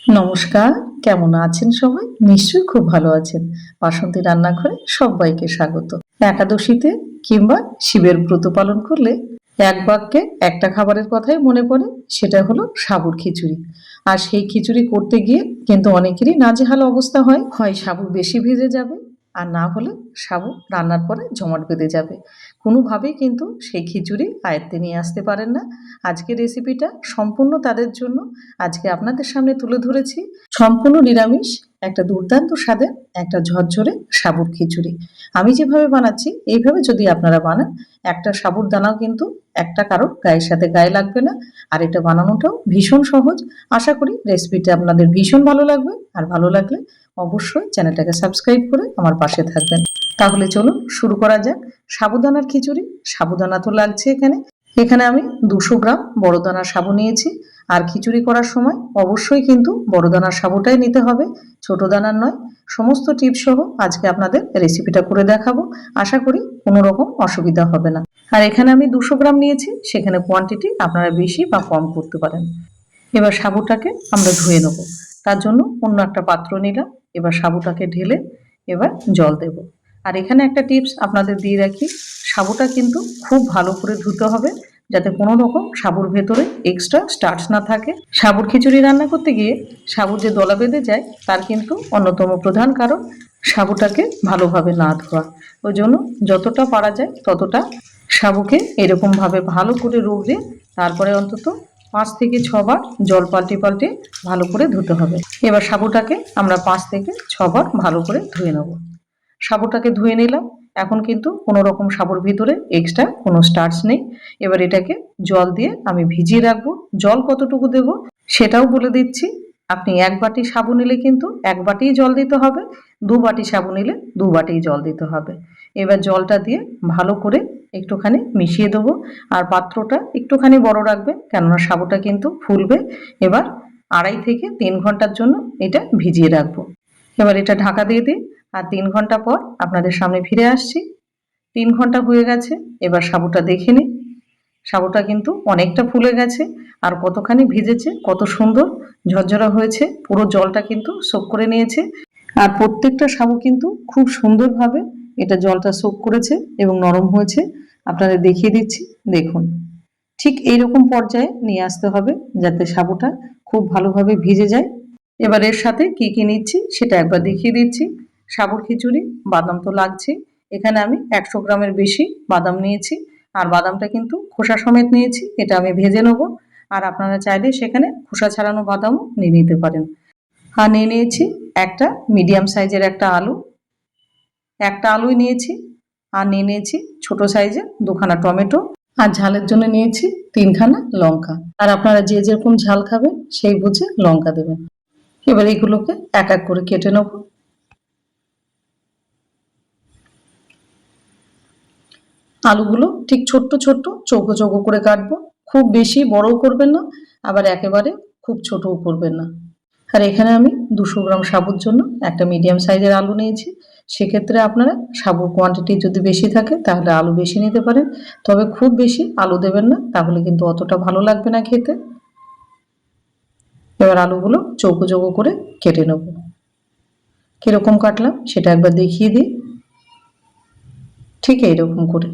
নমস্কার, কেমন আছেন সবাই? নিশ্চয়ই খুব ভালো আছেন। বাসন্তী রান্নাঘরে সব্বাইকে স্বাগত। একাদশীতে কিংবা শিবের ব্রত পালন করলে এক বাক্যে একটা খাবারের কথাই মনে পড়ে, সেটা হলো সাবুর খিচুড়ি। আর সেই খিচুড়ি করতে গিয়ে কিন্তু অনেকেরই নাজেহাল অবস্থা হয়। হয় সাবু বেশি ভেজে যাবে, আর না হলে সাবু রান্নার পরে জমাট বেঁধে যাবে। কোনোভাবেই কিন্তু সেই খিচুড়ি আয়ত্তে নিয়ে আসতে পারেন না। আজকের রেসিপিটা সম্পূর্ণ তাদের জন্য। আজকে আপনাদের সামনে তুলে ধরেছি সম্পূর্ণ নিরামিষ একটা দুর্দান্ত স্বাদের একটা ঝরঝরে সাবুর খিচুড়ি। আমি যেভাবে বানাচ্ছি এইভাবে যদি আপনারা বানান, একটা সাবুর দানাও কিন্তু একটা কারোর গায়ের সাথে গায়ে লাগবে না। আর এটা বানানোটাও ভীষণ সহজ। আশা করি রেসিপিটা আপনাদের ভীষণ ভালো লাগবে। আর ভালো লাগলে অবশ্যই চ্যানেলটাকে সাবস্ক্রাইব করে আমার পাশে থাকবেন। তাহলে চলুন শুরু করা যাক। সাবুদানার খিচুড়ি। সাবুদানা তো লাগছে এখানে। এখানে আমি 200 গ্রাম বড় দানার সাবু নিয়েছি। আর খিচুড়ি করার সময় অবশ্যই কিন্তু বড় দানার সাবুটাই নিতে হবে, ছোট দানার নয়। সমস্ত টিপস সহ আজকে আপনাদের রেসিপিটা করে দেখাবো। আশা করি কোনো রকম অসুবিধা হবে না। আর এখানে আমি 200 গ্রাম নিয়েছি, সেখানে কোয়ান্টিটি আপনারা বেশি বা কম করতে পারেন। এবার সাবুটাকে আমরা ধুয়ে নেব। তার জন্য অন্য একটা পাত্র নিলাম। এবার সাবুটাকে ঢেলে এবার জল দেব। আর এখানে একটা টিপস আপনাদের দিয়ে রাখি, সাবুটা কিন্তু খুব ভালো করে ধুতে হবে, যাতে কোনো রকম সাবুর ভেতরে এক্সট্রা স্টার্চ না থাকে। সাবুর খিচুড়ি রান্না করতে গিয়ে সাবুর যে দলা বেঁধে যায়, তার কিন্তু অন্যতম প্রধান কারণ সাবুটাকে ভালোভাবে না ধোয়া। ওই জন্য যতটা পারা যায় ততটা সাবুকে এরকমভাবে ভালো করে রগড়ে তারপরে অন্তত 5 থেকে 6 বার জল পাল্টে পাল্টে ভালো করে ধুতে হবে। এবার সাবুটাকে আমরা 5 থেকে 6 বার ভালো করে ধুয়ে নেব। সাবুটাকে ধুয়ে নিলাম। এখন কিন্তু কোনো রকম সাবুর ভিতরে এক্সট্রা কোনো স্টার্চ নেই। এবার এটাকে জল দিয়ে আমি ভিজিয়ে রাখবো। জল কতটুকু দেব সেটাও বলে দিচ্ছি। আপনি 1 বাটি সাবু নিলে কিন্তু 1 বাটিই জল দিতে হবে, 2 বাটি সাবু নিলে 2 বাটিই জল দিতে হবে। এবার জলটা দিয়ে ভালো করে একটুখানি মিশিয়ে দেবো। আর পাত্রটা একটুখানি বড় রাখবেন, কেননা সাবুটা কিন্তু ফুলবে। এবার 2.5 থেকে 3 ঘন্টার জন্য এটা ভিজিয়ে রাখবো। এবার এটা ঢাকা দিয়ে দিই। আর 3 ঘন্টা পর আপনাদের সামনে ফিরে আসছি। 3 ঘন্টা হয়ে গেছে। এবার সাবুটা দেখে নিই। সাবুটা কিন্তু অনেকটা ফুলে গেছে। আর কতখানি ভিজেছে, কত সুন্দর ঝরঝরা হয়েছে। পুরো জলটা কিন্তু সোক করে নিয়েছে। আর প্রত্যেকটা সাবু কিন্তু খুব সুন্দরভাবে এটা জলটা সোক করেছে এবং নরম হয়েছে। আপনাদের দেখিয়ে দিচ্ছি, দেখুন। ঠিক এইরকম পর্যায়ে নিয়ে আসতে হবে, যাতে সাবুটা খুব ভালোভাবে ভিজে যায়। এবার এর সাথে কি কি নিচ্ছি সেটা একবার দেখিয়ে দিচ্ছি। সাবুর খিচুড়ি, বাদাম তো লাগছে। এখানে আমি 100 গ্রামের বেশি বাদাম নিয়েছি। আর বাদামটা কিন্তু খোসা সমেত নিয়েছি, এটা আমি ভেজে নেব। আর আপনারা চাইলে সেখানে খোসা ছাড়ানো বাদামও নিয়ে নিতে পারেন। আর নিয়ে নিয়েছি একটা মিডিয়াম সাইজের একটা আলু। একটা আলুই নিয়েছি। আর নিয়ে নিয়েছি ছোট সাইজের 2খানা টমেটো। আর ঝালের জন্য নিয়েছি 3খানা লঙ্কা। আর আপনারা যে যেরকম ঝাল খাবেন সেই বুঝে লঙ্কা দেবেন। এবার এগুলোকে এক এক করে কেটে নেব। আলুগুলো ঠিক ছোট্ট ছোট্ট চৌকো চৌকো করে কাটবো। খুব বেশি বড়ও করবেন না, আবার একেবারে খুব ছোটও করবেন না। আর এখানে আমি 200 গ্রাম সাবুর জন্য একটা মিডিয়াম সাইজের আলু নিয়েছি। সেক্ষেত্রে আপনারা সাবুর কোয়ান্টিটি যদি বেশি থাকে তাহলে আলু বেশি নিতে পারেন। তবে খুব বেশি আলু দেবেন না, তাহলে কিন্তু অতটা ভালো লাগবে না খেতে। এবার আলুগুলো চৌকো চৌকো করে কেটে নেব। কিরকম কাটলাম সেটা একবার দেখিয়ে দিই। ঠিক এইরকম করে।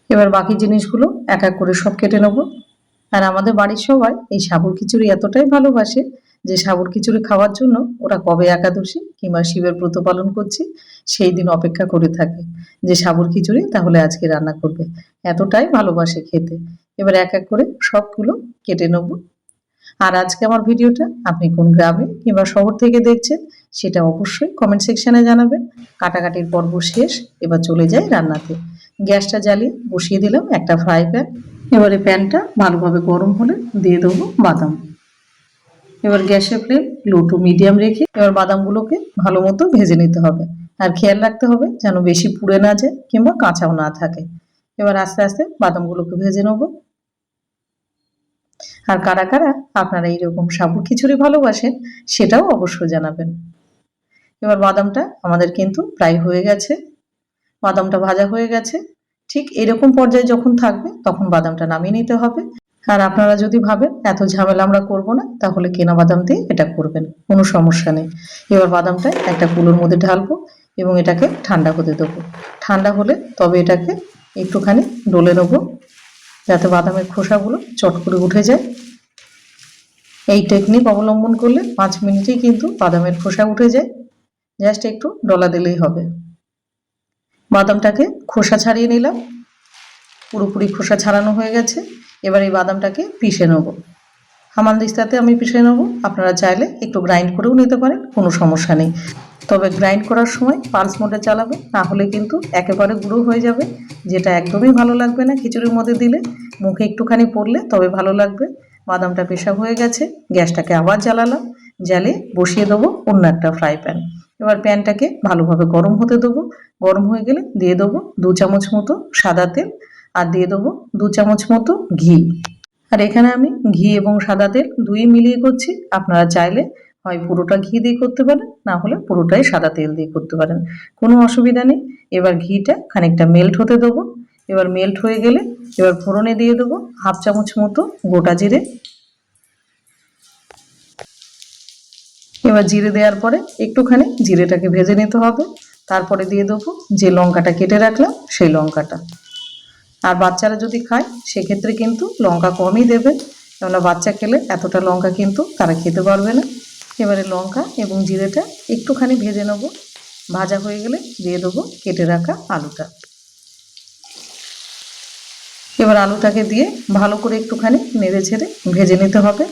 এবার বাকি জিনিসগুলো এক এক করে সব কেটে নেব। আর আমাদের বাড়ির সবাই এই সাবুর খিচুড়ি এতটাই ভালোবাসে যে সাবুর খিচুড়ি খাওয়ার জন্য ওরা কবে একাদশী কিংবা শিবের ব্রত পালন করছে সেই দিন অপেক্ষা করে থাকে, যে সাবুর খিচুড়ি তাহলে আজকে রান্না করবে। এতটাই ভালোবাসে খেতে। এবার এক এক করে সবগুলো কেটে নেব। আর আজকে আমার ভিডিওটা আপনি কোন গ্রামে কিংবা শহর থেকে দেখছেন সেটা অবশ্যই কমেন্ট সেকশনে জানাবেন। কাটাকাটির পর্ব শেষ। এবার চলে যাই রান্নাতে। গ্যাসটা জ্বালিয়ে বসিয়ে দিলাম একটা ফ্রাই প্যান। এবারে প্যানটা ভালোভাবে গরম হলে দিয়ে দেবো বাদাম। এবার গ্যাসের ফ্লেম লো টু মিডিয়াম রেখে এবার বাদামগুলোকে ভালো মতো ভেজে নিতে হবে। আর খেয়াল রাখতে হবে যেন বেশি পুড়ে না যায় কিংবা কাঁচাও না থাকে। এবার আস্তে আস্তে বাদামগুলোকে ভেজে নেব। আর কারা কারা আপনারা এইরকম সাবুর খিচুড়ি ভালোবাসেন সেটাও অবশ্যই জানাবেন। এবার বাদামটা আমাদের কিন্তু প্রায় হয়ে গেছে। বাদামটা ভাজা হয়ে গেছে। ঠিক এরকম পর্যায়ে যখন থাকবে তখন বাদামটা নামিয়ে নিতে হবে। আর আপনারা যদি ভাবেন এত ঝামেলা আমরা করব না, তাহলে কেনা বাদাম দিয়ে এটা করবেন, কোনো সমস্যা নেই। এবার বাদামটা একটা কুলোর মধ্যে ঢালবো এবং এটাকে ঠান্ডা হতে দেবো। ঠান্ডা হলে তবে এটাকে একটুখানি ডলে নেবো, যাতে বাদামের খোসাগুলো চট করে উঠে যায়। এই টেকনিক অবলম্বন করলে 5 মিনিটেই কিন্তু বাদামের খোসা উঠে যায়। জাস্ট একটু ডলা দিলেই হবে। বাদামটাকে খোসা ছাড়িয়ে নিলাম, পুরোপুরি খোসা ছাড়ানো হয়ে গেছে। এবার এই বাদামটাকে পিষে নেব। হামানদিস্তাতে আমি পিষে নেব, আপনারা চাইলে একটু গ্রাইন্ড করেও নিতে পারেন, কোনো সমস্যা নেই। তবে গ্রাইন্ড করার সময় পালস মোডে চালাবে, না হলে কিন্তু একেবারে গুঁড়ো হয়ে যাবে, যেটা একদমই ভালো লাগবে না। খিচুড়ির মধ্যে দিলে মুখে একটুখানি পড়লে তবে ভালো লাগবে। বাদামটা পেশা হয়ে গেছে, গ্যাসটাকে আবার জ্বালালাম, জ্বালিয়ে বসিয়ে দেবো অন্য একটা ফ্রাই প্যান। এবার প্যানটাকে ভালোভাবে গরম হতে দেবো। গরম হয়ে গেলে দিয়ে দেবো 2 চামচ মতো সাদা তেল, আর দিয়ে দেবো 2 চামচ মতো ঘি। আর এখানে আমি ঘি এবং সাদা তেল দুই মিলিয়ে করছি। আপনারা চাইলে হয় পুরোটা ঘি দিয়ে করতে পারেন, না হলে পুরোটাই সাদা তেল দিয়ে করতে পারেন, কোনো অসুবিধা নেই। এবার ঘিটা খানিকটা মেল্ট হতে দেবো। এবার মেল্ট হয়ে গেলে এবার ফোড়নে দিয়ে দেবো 1/2 চামচ মতো গোটা জিরে। এবার জিরে দেওয়ার পরে একটুখানি জিরেটাকে ভেজে নিতে হবে। তারপরে দিয়ে দেবো যে লঙ্কাটা কেটে রাখলাম সেই লঙ্কাটা। আর বাচ্চারা যদি খায় সেক্ষেত্রে কিন্তু লঙ্কা কমই দেবে, কেননা বাচ্চা খেলে এতটা লঙ্কা কিন্তু তারা খেতে পারবে না। এবারে লঙ্কা এবং জিরেটা একটুখানি ভেজে নেব। ভাজা হয়ে গেলে দিয়ে দেবো কেটে রাখা আলুটা। এবার আলুটাকে দিয়ে ভালো করে একটুখানি নেড়ে ছেড়ে ভেজে নিতে হবে।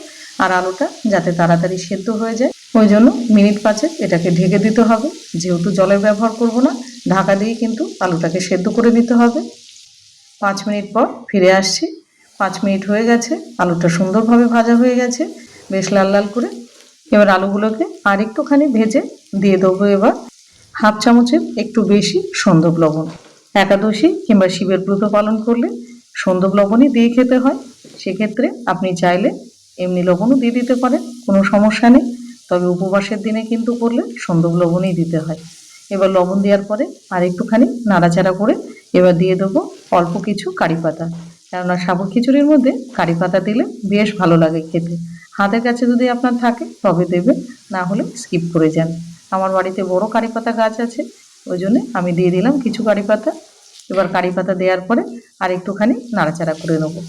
আর আলুটা যাতে তাড়াতাড়ি সেদ্ধ হয়ে যায়, ওই জন্য মিনিট 5 এটাকে ঢেকে দিতে হবে। যেহেতু জলের ব্যবহার করব না, ঢাকা দিয়ে কিন্তু আলুটাকে সেদ্ধ করে নিতে হবে। 5 মিনিট পর ফিরে আসছি। 5 মিনিট হয়ে গেছে, আলুটা সুন্দরভাবে ভাজা হয়ে গেছে, বেশ লাল লাল করে। এবার আলুগুলোকে আর একটুখানি ভেজে দিয়ে দেবো এবার 1/2 চামচের একটু বেশি সন্দক লবণ। একাদশী কিংবা শিবের ব্রত পালন করলে সন্দক লবণই দিয়ে খেতে হয়। সেক্ষেত্রে আপনি চাইলে এমনি লবণও দিয়ে দিতে পারেন, কোনো সমস্যা নেই। তবে উপবাসের দিনে কিন্তু করলে সন্দক লবণই দিতে হয়। এবার লবণ দেওয়ার পরে আর একটুখানি নাড়াচাড়া করে এবার দিয়ে দেবো অল্প কিছু কারি পাতা, কেননা সাবু খিচুড়ির মধ্যে কারি পাতা দিলে বেশ ভালো লাগে খেতে। হাতের কাছে যদি আপনার থাকে তবে দেবেন, না হলে স্কিপ করে যান। আমার বাড়িতে বড় কারি পাতা গাছ আছে, ওই জন্যে আমি দিয়ে দিলাম কিছু কারি পাতা। এবার কারি পাতা দেওয়ার পরে আর একটুখানি নাড়াচাড়া করে নেবো।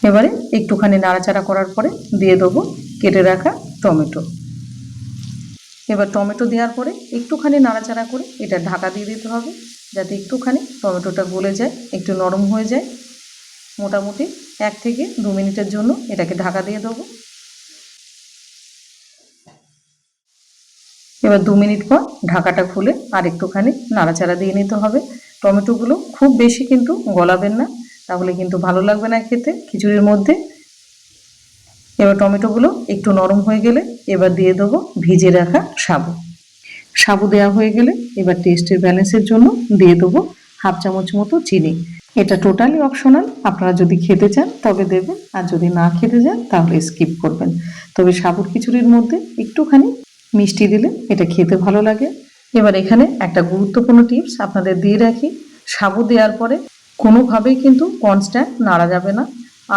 এবারে একটুখানি নাড়াচাড়া করার পরে দিয়ে দেবো কেটে রাখা টমেটো। এবার টমেটো দেওয়ার পরে একটুখানি নাড়াচাড়া করে এটা ঢাকা দিয়ে দিতে হবে, যাতে একটুখানি টমেটোটা গলে যায়, একটু নরম হয়ে যায়। মোটামুটি 1 থেকে 2 মিনিটের জন্য এটাকে ঢাকা দিয়ে দেবো। এবার 2 মিনিট পর ঢাকাটা খুলে আর একটুখানি নাড়াচাড়া দিয়ে নিতে হবে। টমেটোগুলো খুব বেশি কিন্তু গলাবেন না, তাহলে কিন্তু ভালো লাগবে না খেতে খিচুড়ির মধ্যে। এবার টমেটোগুলো একটু নরম হয়ে গেলে এবার দিয়ে দেবো ভিজে রাখা সাবু। সাবু দেওয়া হয়ে গেলে এবার টেস্টের ব্যালেন্সের জন্য দিয়ে দেবো 1/2 চামচ মতো চিনি। এটা টোটালি অপশনাল, আপনারা যদি খেতে চান তবে দেবেন, আর যদি না খেতে চান তাহলে স্কিপ করবেন। তবে সাবুর খিচুড়ির মধ্যে একটুখানি মিষ্টি দিলে এটা খেতে ভালো লাগে। এবার এখানে একটা গুরুত্বপূর্ণ টিপস আপনাদের দিয়ে রাখি। সাবু দেওয়ার পরে কোনোভাবেই কিন্তু কনস্ট্যান্ট নাড়া যাবে না।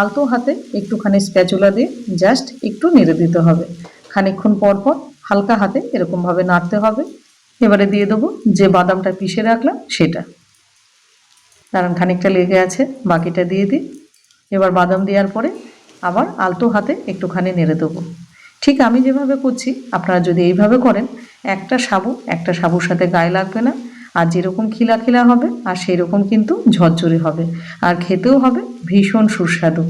আলতো হাতে একটুখানি স্প্যাচুলা দিয়ে জাস্ট একটু নেড়ে দিতে হবে। খানিকক্ষণ পর পর হালকা হাতে এরকমভাবে নাড়তে হবে। এবারে দিয়ে দেবো যে বাদামটা পিষে রাখলাম সেটা, কারণ খানিকটা লেগে আছে, বাকিটা দিয়ে দিই। এবার বাদাম দেওয়ার পরে আবার আলতো হাতে একটুখানি নেড়ে দেবো। ঠিক আমি যেভাবে করছি আপনারা যদি এইভাবে করেন, একটা সাবুর সাথে গায়ে লাগবে না, আর যেরকম খিলা খিলা হবে আর সেই রকম কিন্তু ঝরঝরে হবে, আর খেতেও হবে ভীষণ সুস্বাদু।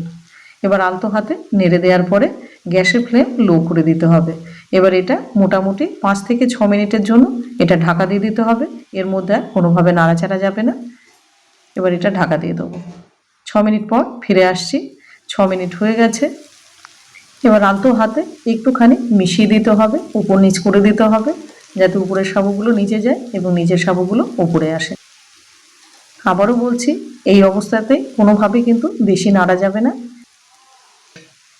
এবার আলতো হাতে নেড়ে দেওয়ার পরে গ্যাসের ফ্লেম লো করে দিতে হবে। এবার এটা মোটামুটি 5 থেকে 6 মিনিটের জন্য এটা ঢাকা দিয়ে দিতে হবে। এর মধ্যে আর কোনোভাবে নাড়াচাড়া যাবে না। এবার এটা ঢাকা দিয়ে দেবো। 6 মিনিট পর ফিরে আসছি। 6 মিনিট হয়ে গেছে। এবার আলতো হাতে একটুখানি মিশিয়ে দিতে হবে, উপর নিচ করে দিতে হবে, যাতে উপরের সাবুগুলো নিচে যায় এবং নিচের সাবুগুলো উপরে আসে। আবারও বলছি, এই অবস্থাতে কোনোভাবেই কিন্তু বেশি নাড়া যাবে না।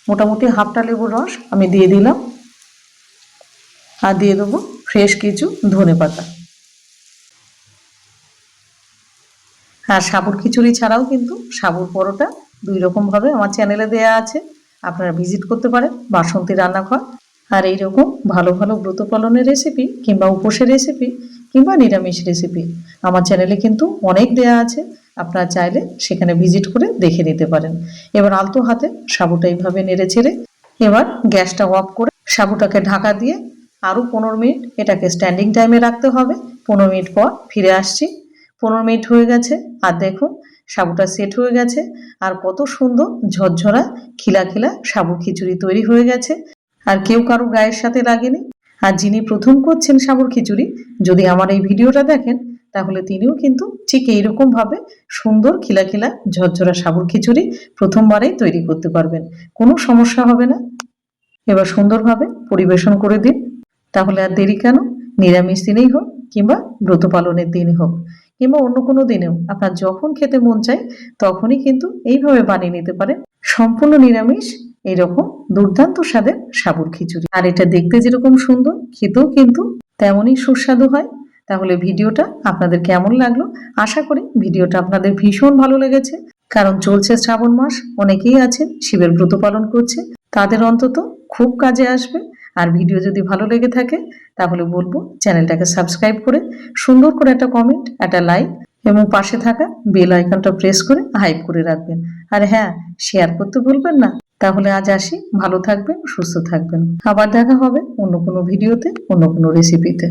মোটামুটি 1/2টা লেবুর রস আমি দিয়ে দিলাম, আর দিয়ে দেবো ফ্রেশ কিছু ধনেপাতা। আর সাবুর খিচুড়ি ছাড়াও কিন্তু সাবুর পরোটা দুই রকম ভাবে আমার চ্যানেলে দেয়া আছে, আপনারা ভিজিট করতে পারেন বাসন্তী রান্নাঘর। আর এইরকম ভালো ভালো ব্রত পালনের রেসিপি কিংবা উপোসের রেসিপি কিংবা নিরামিষ রেসিপি আমার চ্যানেলে কিন্তু অনেক দেয়া আছে, আপনারা চাইলে সেখানে ভিজিট করে দেখে নিতে পারেন। এবার আলতো হাতে সাবুটা এইভাবে নেড়ে চেড়ে এবার গ্যাসটা অফ করে সাবুটাকে ঢাকা দিয়ে আরও 15 মিনিট এটাকে স্ট্যান্ডিং টাইমে রাখতে হবে। 15 মিনিট পর ফিরে আসছি। 15 মিনিট হয়ে গেছে আর দেখুন সাবুটা সেট হয়ে গেছে আর কত সুন্দর ঝরঝরা খিলা খিলা সাবু খিচুড়ি তৈরি হয়ে গেছে। আর কেউ কারো গায়ের সাথে লাগেনি। আর যিনি প্রথম করছেন সাবুর খিচুড়ি, যদি আমার এই ভিডিওটা দেখেন তাহলে তিনিও কিন্তু ঠিক এইরকম ভাবে সুন্দর খিলা খিলা ঝরঝরা সাবুর খিচুড়ি প্রথমবারেই তৈরি করতে পারবেন, কোনো সমস্যা হবে না। এবার সুন্দরভাবে পরিবেশন করে দিন। তাহলে আর দেরি কেন, নিরামিষ দিনেই হোক কিংবা ব্রত পালনের দিনই হোক কিংবা অন্য কোনো দিনেও আপনার যখন খেতে মন চায় তখনই কিন্তু এইভাবে বানিয়ে নিতে পারেন সম্পূর্ণ নিরামিষ এইরকম দুর্দান্ত স্বাদের সাবুর খিচুড়ি। আর এটা দেখতে যেরকম সুন্দর, খেতেও কিন্তু তেমনই সুস্বাদু হয়। তাহলে ভিডিওটা আপনাদের কেমন লাগলো? আশা করি ভিডিওটা আপনাদের ভীষণ ভালো লেগেছে, কারণ চলছে শ্রাবণ মাস, অনেকেই আছেন শিবের ব্রত পালন করছে, তাদের অন্তত খুব কাজে আসবে। আর ভিডিও যদি ভালো লেগে থাকে তাহলে বলবো চ্যানেলটাকে সাবস্ক্রাইব করে সুন্দর করে একটা কমেন্ট, একটা লাইক এবং পাশে থাকা বেল আইকনটা প্রেস করে হাইপ করে রাখবেন। আর হ্যাঁ, শেয়ার করতে ভুলবেন না। তাহলে আজ আসি, ভালো থাকবেন, সুস্থ থাকবেন। আবার দেখা হবে অন্য কোনো ভিডিওতে, অন্য কোনো রেসিপিতে।